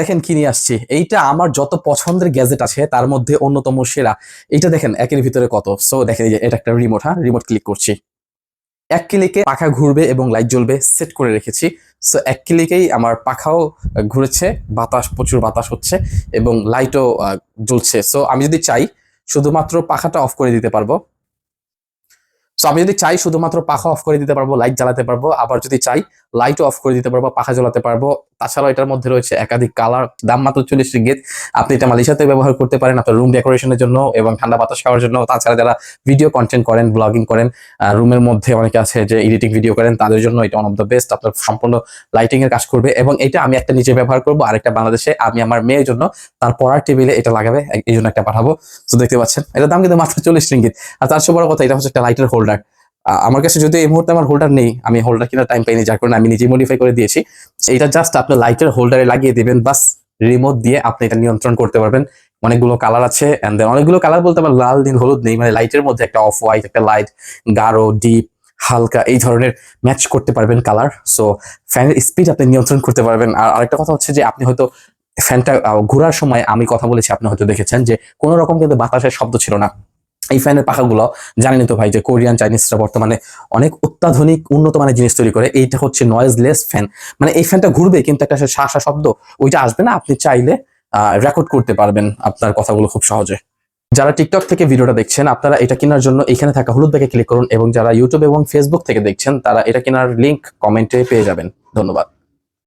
দেখেন কি নিয়ে আসছি, এইটা আমার যত পছন্দের গ্যাজেট আছে তার মধ্যে অন্যতম সেরা। এইটা দেখেন একের ভিতরে কত। সো দেখেন এই যে এটা একটা রিমোট, হ্যাঁ রিমোট ক্লিক করছি, এক ক্লিকে পাখা ঘুরবে এবং লাইট জ্বলবে, সেট করে রেখেছি। সো এক ক্লিকেই আমার পাখাও ঘুরেছে, বাতাস, প্রচুর বাতাস হচ্ছে এবং লাইটও জ্বলছে। সো আমি যদি চাই শুধুমাত্র পাখাটা অফ করে দিতে পারবো। সো আমি যদি চাই শুধুমাত্র পাখা অফ করে দিতে পারবো, লাইট জ্বালাতে পারবো, আবার যদি চাই লাইটও অফ করে দিতে পারবো, পাখা জ্বালাতে পারবো। তাছাড়াও এটার মধ্যে রয়েছে একাধিক কালার, দাম মাত্র 40 রিঙ্গিত। আপনি এটা মালয়েশিয়াতে ব্যবহার করতে পারেন আপনার রুম ডেকোরেশনের জন্য এবং ঠান্ডা বাতাস খাওয়ার জন্য। তাছাড়া যারা ভিডিও কন্টেন্ট করেন, ব্লগিং করেন, রুমের মধ্যে অনেকে আছে যে এডিটিং ভিডিও করেন, তাদের জন্য এটা ওয়ান অফ দ্য বেস্ট। আপনার সম্পূর্ণ লাইটিং এর কাজ করবে। এবং এটা আমি একটা নিজে ব্যবহার করবো, আরেকটা বাংলাদেশে আমি আমার মেয়ের জন্য তার পড়ার টেবিলে এটা লাগাবে, এই জন্য একটা পাঠাবো। তো দেখতে পাচ্ছেন এটার দাম কিন্তু মাত্র 40 রিঙ্গিত। আর তার চেয়ে বড় কথা, এটা হচ্ছে একটা লাইটের হোল্ডার। আমার কাছে যদি এই মুহূর্তে আমার হোল্ডার নেই, আমি হোল্ডার কেনার টাইম পাইনি, যার কারণে আমি নিজে মডিফাই করে দিয়েছি। এটা জাস্ট আপনার লাইটের হোল্ডারে লাগিয়ে দিবেন, বাস রিমোট দিয়ে আপনি এটা নিয়ন্ত্রণ করতে পারবেন। অনেকগুলো কালার আছে, এন্ড দেন অনেকগুলো কালার বলতে আমার লাল, নীল, হলুদ নেই, মানে লাইটের মধ্যে একটা অফ হোয়াইট, একটা লাইট, গাঢ়, ডিপ, হালকা, এই ধরনের ম্যাচ করতে পারবেন কালার। সো ফ্যানের স্পিড আপনি নিয়ন্ত্রণ করতে পারবেন। আর আরেকটা কথা হচ্ছে যে আপনি হয়তো ফ্যানটা ঘোরার সময় আমি কথা বলেছি, আপনি হয়তো দেখেছেন যে কোনো রকম কিন্তু বাতাসের শব্দ ছিল না। এই ফ্যানের পাখাগুলো জানেনই তো ভাই যে কোরিয়ান, চাইনিজরা বর্তমানে অনেক অত্যাধুনিক উন্নত মানের জিনিস তৈরি করে। এইটা হচ্ছে নয়েজলেস ফ্যান, মানে এই ফ্যানটা ঘুরবে কিন্তু একটা শাঁসা শব্দ ওইটা আসবে না। আপনি চাইলে রেকর্ড করতে পারবেন আপনার কথাগুলো খুব সহজে। যারা টিকটক থেকে ভিডিওটা দেখছেন আপনারা এটা কেনার জন্য এখানে থাকা হলুদ ব্যাগে ক্লিক করুন, এবং যারা ইউটিউব এবং ফেসবুক থেকে দেখছেন তারা এটা কেনার লিংক কমেন্টে পেয়ে যাবেন। ধন্যবাদ।